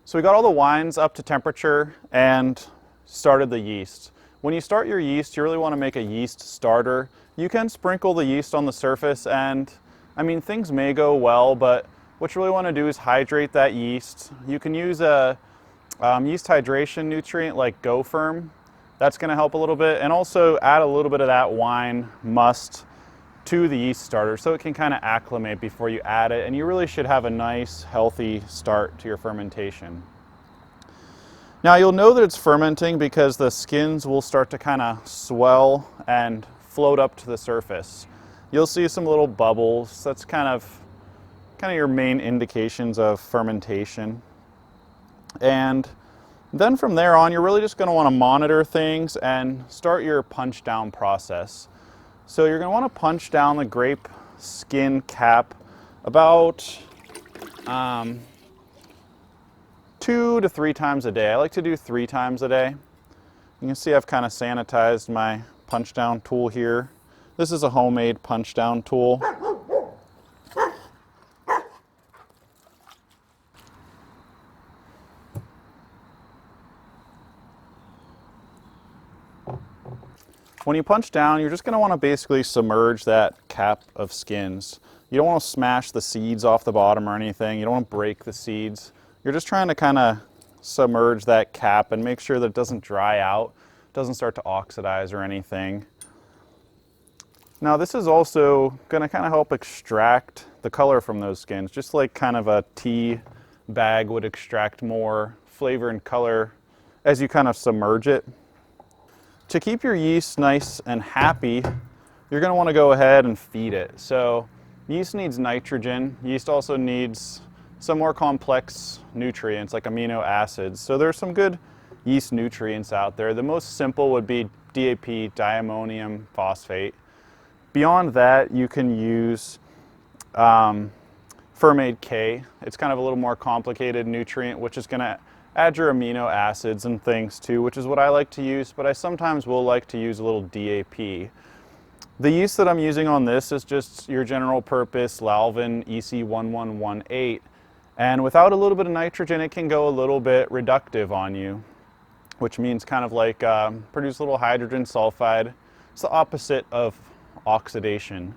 So we got all the wines up to temperature and started the yeast. When you start your yeast, you really want to make a yeast starter. You can sprinkle the yeast on the surface, and I mean, things may go well, but what you really want to do is hydrate that yeast. You can use a yeast hydration nutrient like GoFirm. That's going to help a little bit, and also add a little bit of that wine must to the yeast starter so it can kind of acclimate before you add it, and you really should have a nice healthy start to your fermentation. Now you'll know that it's fermenting because the skins will start to kind of swell and float up to the surface. You'll see some little bubbles. That's kind of your main indications of fermentation. And then from there on, you're really just going to want to monitor things and start your punch down process. So you're going to want to punch down the grape skin cap about 2 to 3 times a day. I like to do 3 times a day. You can see I've kind of sanitized my punch down tool here. This is a homemade punch down tool. When you punch down, you're just going to want to basically submerge that cap of skins. You don't want to smash the seeds off the bottom or anything. You don't want to break the seeds. You're just trying to kind of submerge that cap and make sure that it doesn't dry out, doesn't start to oxidize or anything. Now this is also going to kind of help extract the color from those skins, just like kind of a tea bag would extract more flavor and color as you kind of submerge it. To keep your yeast nice and happy, you're going to want to go ahead and feed it. So yeast needs nitrogen. Yeast also needs some more complex nutrients like amino acids. So there's some good yeast nutrients out there. The most simple would be DAP, diammonium phosphate. Beyond that, you can use Fermade K. It's kind of a little more complicated nutrient, which is going to add your amino acids and things too, which is what I like to use, but I sometimes will like to use a little DAP. The yeast that I'm using on this is just your general purpose Lalvin EC1118, and without a little bit of nitrogen it can go a little bit reductive on you, which means kind of like produce a little hydrogen sulfide. It's the opposite of oxidation.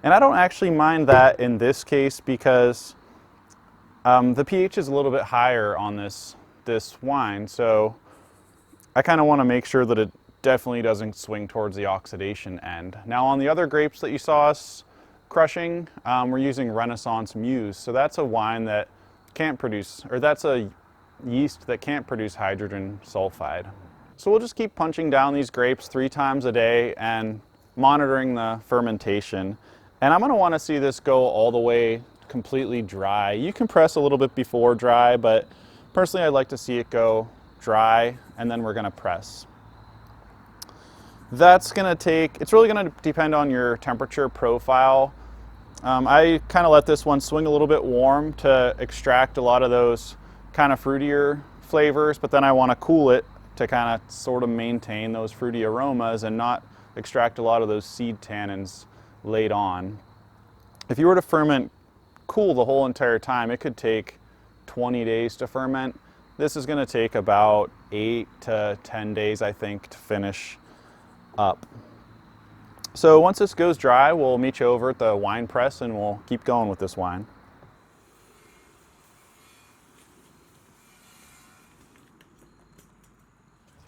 And I don't actually mind that in this case because the pH is a little bit higher on this wine, so I kind of want to make sure that it definitely doesn't swing towards the oxidation end. Now on the other grapes that you saw us crushing, we're using Renaissance Muse, so that's a wine that can't produce, or that's a yeast that can't produce hydrogen sulfide. So we'll just keep punching down these grapes 3 times a day and monitoring the fermentation. And I'm going to want to see this go all the way completely dry. You can press a little bit before dry, but personally I'd like to see it go dry and then we're going to press. That's going to take, it's really going to depend on your temperature profile. I kind of let this one swing a little bit warm to extract a lot of those kind of fruitier flavors, but then I want to cool it to kind of sort of maintain those fruity aromas and not extract a lot of those seed tannins late on. If you were to ferment cool the whole entire time, it could take 20 days to ferment. This is going to take about 8 to 10 days, I think, to finish up. So once this goes dry, we'll meet you over at the wine press and we'll keep going with this wine.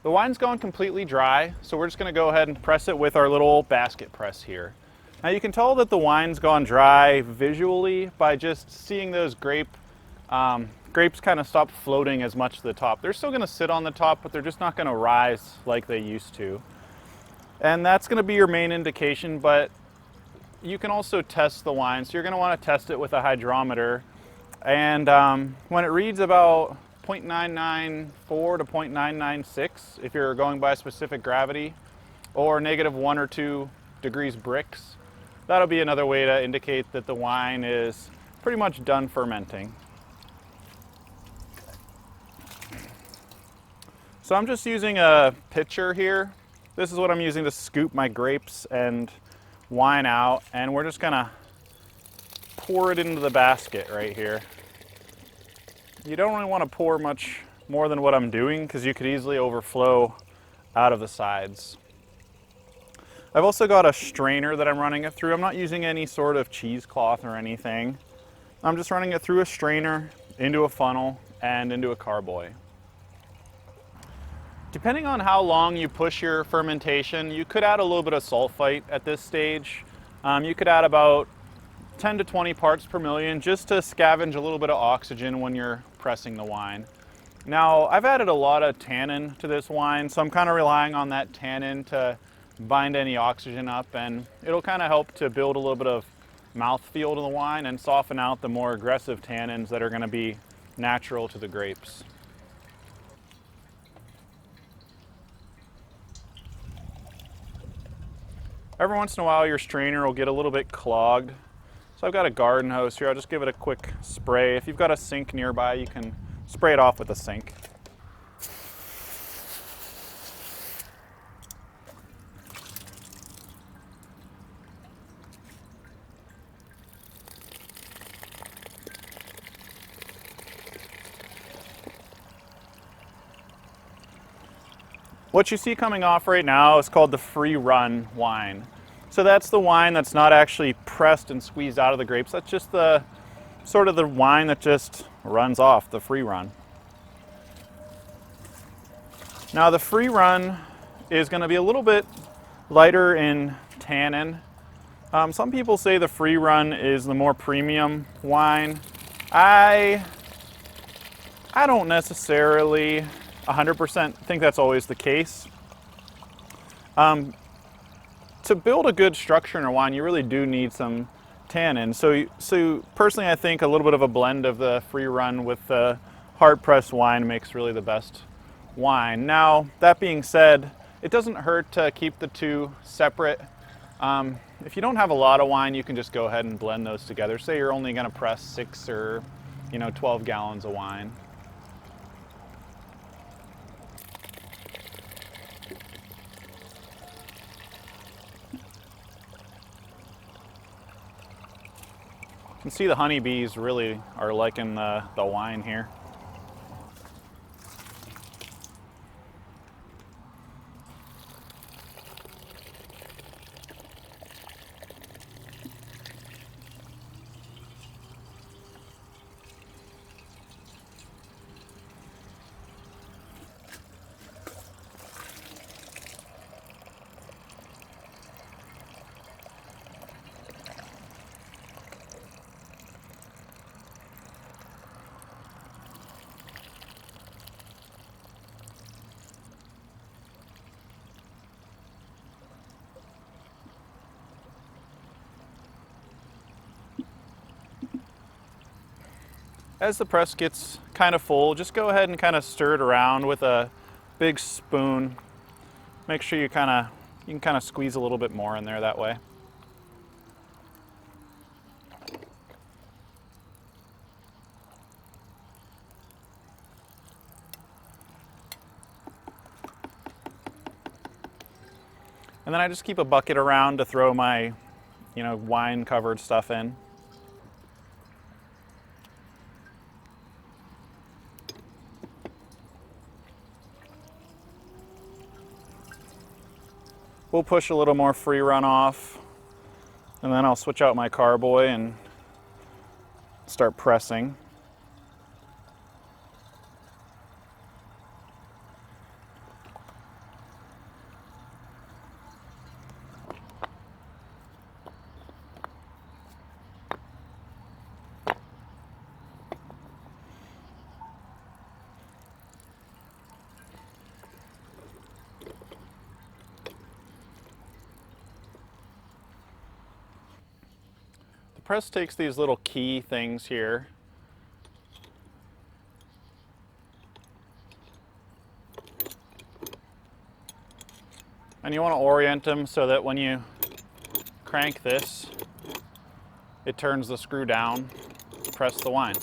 The wine's gone completely dry, so we're just going to go ahead and press it with our little basket press here. Now you can tell that the wine's gone dry visually by just seeing those grapes kind of stop floating as much to the top. They're still going to sit on the top, but they're just not going to rise like they used to. And that's going to be your main indication, but you can also test the wine. So you're going to want to test it with a hydrometer. And when it reads about 0.994 to 0.996, if you're going by specific gravity, or -1 or 2 degrees Brix, that'll be another way to indicate that the wine is pretty much done fermenting. So I'm just using a pitcher here. This is what I'm using to scoop my grapes and wine out, and we're just gonna pour it into the basket right here. you don't really want to pour much more than what I'm doing because you could easily overflow out of the sides. I've also got a strainer that I'm running it through. I'm not using any sort of cheesecloth or anything. I'm just running it through a strainer, into a funnel, and into a carboy. Depending on how long you push your fermentation, you could add a little bit of sulfite at this stage. You could add about 10 to 20 parts per million just to scavenge a little bit of oxygen when you're pressing the wine. Now, I've added a lot of tannin to this wine, so I'm kind of relying on that tannin to bind any oxygen up, and it'll kind of help to build a little bit of mouthfeel to the wine and soften out the more aggressive tannins that are going to be natural to the grapes. Every once in a while your strainer will get a little bit clogged. So I've got a garden hose here. I'll just give it a quick spray. If you've got a sink nearby, you can spray it off with a sink. What you see coming off right now is called the free run wine. So that's the wine that's not actually pressed and squeezed out of the grapes. That's just the sort of the wine that just runs off, the free run. Now the free run is going to be a little bit lighter in tannin. Some people say the free run is the more premium wine. I don't necessarily 100% think that's always the case. To build a good structure in a wine, you really do need some tannin. So personally, I think a little bit of a blend of the free run with the hard pressed wine makes really the best wine. Now, that being said, it doesn't hurt to keep the two separate. If you don't have a lot of wine, you can just go ahead and blend those together. Say you're only going to press 6 or 12 gallons of wine. You can see the honeybees really are liking the wine here. As the press gets kind of full, just go ahead and kind of stir it around with a big spoon. Make sure you can kind of squeeze a little bit more in there that way. And then I just keep a bucket around to throw my, wine covered stuff in. We'll push a little more free run off, and then I'll switch out my carboy and start pressing. Press takes these little key things here. And you want to orient them so that when you crank this, it turns the screw down, press the wine.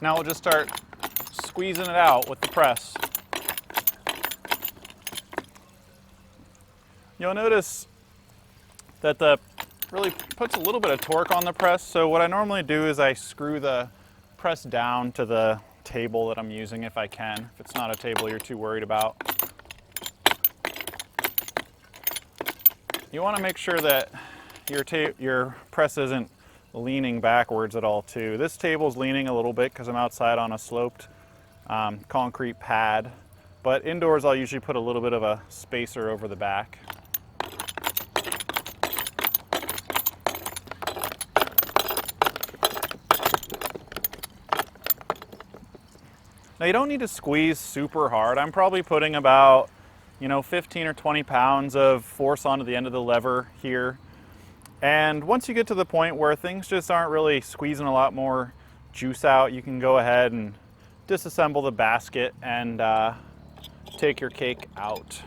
Now we'll just start squeezing it out with the press. you'll notice that the really puts a little bit of torque on the press. So what I normally do is I screw the press down to the table that I'm using if I can, if it's not a table you're too worried about. You want to make sure that your press isn't leaning backwards at all too. This table's leaning a little bit because I'm outside on a sloped concrete pad, but indoors I'll usually put a little bit of a spacer over the back. Now you don't need to squeeze super hard. I'm probably putting about 15 or 20 pounds of force onto the end of the lever here. And once you get to the point where things just aren't really squeezing a lot more juice out, you can go ahead and disassemble the basket and take your cake out.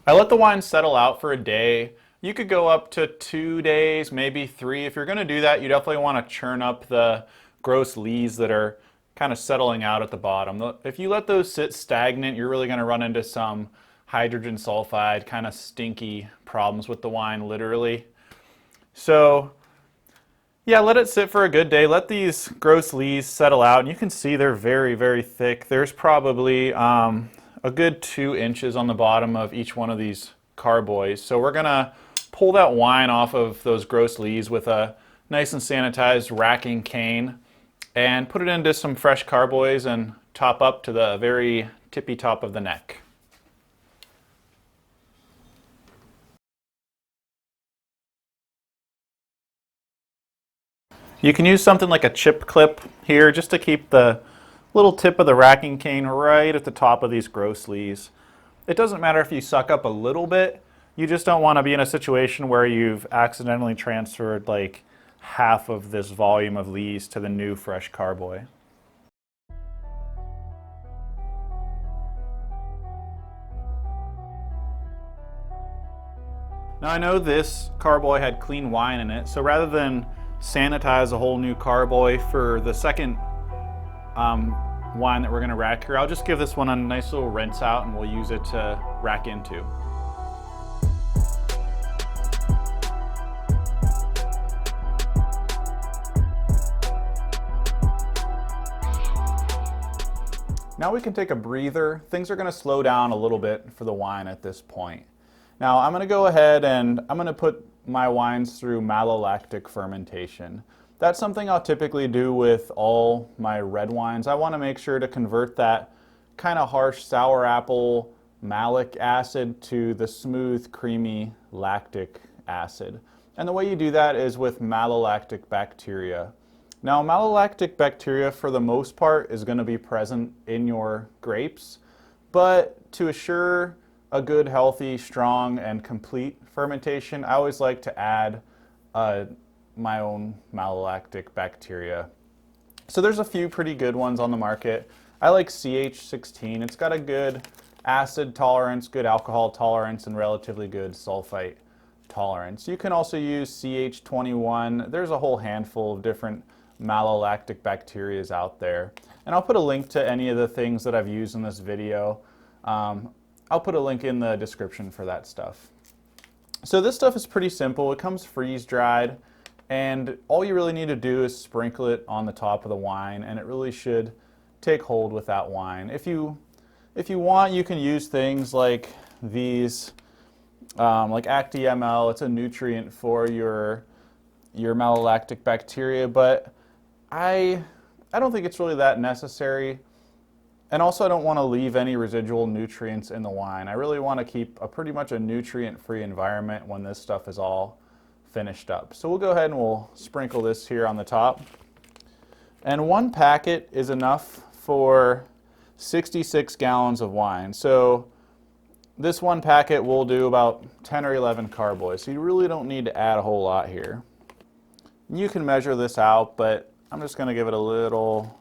I let the wine settle out for a day. You could go up to 2 days, maybe 3. If you're going to do that, you definitely want to churn up the gross lees that are kind of settling out at the bottom. If you let those sit stagnant, you're really going to run into some hydrogen sulfide, kind of stinky problems with the wine, literally. So yeah, let it sit for a good day. Let these gross lees settle out, and you can see they're very, very thick. There's probably a good 2 inches on the bottom of each one of these carboys. So we're gonna pull that wine off of those gross lees with a nice and sanitized racking cane and put it into some fresh carboys and top up to the very tippy top of the neck. You can use something like a chip clip here just to keep the little tip of the racking cane right at the top of these gross lees. It doesn't matter if you suck up a little bit, you just don't want to be in a situation where you've accidentally transferred like half of this volume of lees to the new fresh carboy. Now I know this carboy had clean wine in it, so rather than sanitize a whole new carboy for the second wine that we're going to rack here, I'll just give this one a nice little rinse out and we'll use it to rack into. Now we can take a breather. Things are going to slow down a little bit for the wine at this point. Now I'm going to go ahead and I'm going to put my wines through malolactic fermentation. That's something I'll typically do with all my red wines. I want to make sure to convert that kind of harsh sour apple malic acid to the smooth, creamy lactic acid. And the way you do that is with malolactic bacteria. Now, malolactic bacteria, for the most part, is going to be present in your grapes, but to assure a good, healthy, strong, and complete fermentation, I always like to add my own malolactic bacteria. So there's a few pretty good ones on the market. I like CH16. It's got a good acid tolerance, good alcohol tolerance, and relatively good sulfite tolerance. You can also use CH21. There's a whole handful of different malolactic bacterias out there. And I'll put a link to any of the things that I've used in this video. I'll put a link in the description for that stuff. So this stuff is pretty simple. It comes freeze dried, and all you really need to do is sprinkle it on the top of the wine, and it really should take hold with that wine. If you want, you can use things like these, like ActiML. It's a nutrient for your malolactic bacteria, but I don't think it's really that necessary. And also I don't want to leave any residual nutrients in the wine. I really want to keep pretty much a nutrient-free environment when this stuff is all finished up. So we'll go ahead and we'll sprinkle this here on the top. And 1 packet is enough for 66 gallons of wine. So this one packet will do about 10 or 11 carboys, so you really don't need to add a whole lot here. You can measure this out, but I'm just going to give it a little,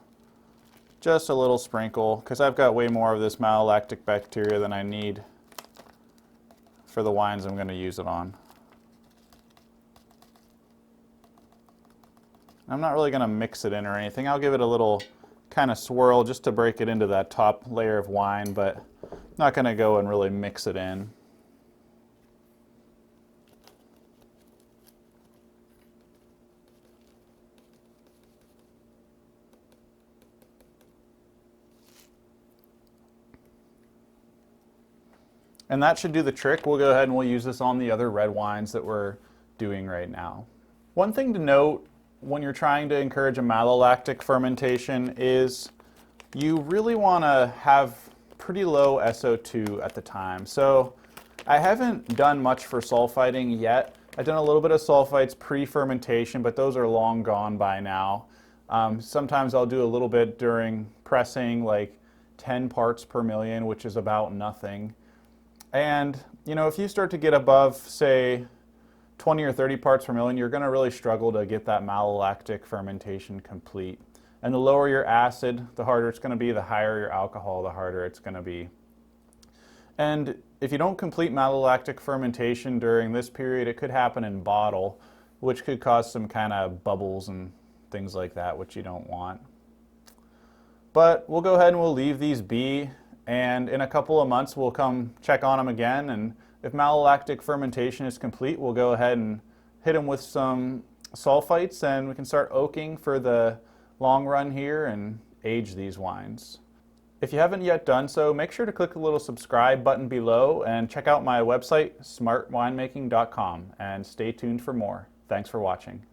just a little sprinkle, because I've got way more of this malolactic bacteria than I need for the wines I'm going to use it on. I'm not really going to mix it in or anything. I'll give it a little kind of swirl just to break it into that top layer of wine, but I'm not going to go and really mix it in. And that should do the trick. We'll go ahead and we'll use this on the other red wines that we're doing right now. One thing to note when you're trying to encourage a malolactic fermentation is you really want to have pretty low SO2 at the time. So I haven't done much for sulfiting yet. I've done a little bit of sulfites pre-fermentation, but those are long gone by now. Sometimes I'll do a little bit during pressing, like 10 parts per million, which is about nothing. And you know, if you start to get above, say, 20 or 30 parts per million, you're going to really struggle to get that malolactic fermentation complete. And the lower your acid, the harder it's going to be. The higher your alcohol, the harder it's going to be. And if you don't complete malolactic fermentation during this period, it could happen in bottle, which could cause some kind of bubbles and things like that, which you don't want. But we'll go ahead and we'll leave these be, and in a couple of months we'll come check on them again, and if malolactic fermentation is complete, we'll go ahead and hit them with some sulfites, and we can start oaking for the long run here and age these wines. If you haven't yet done so, make sure to click the little subscribe button below and check out my website, smartwinemaking.com, and stay tuned for more. Thanks for watching.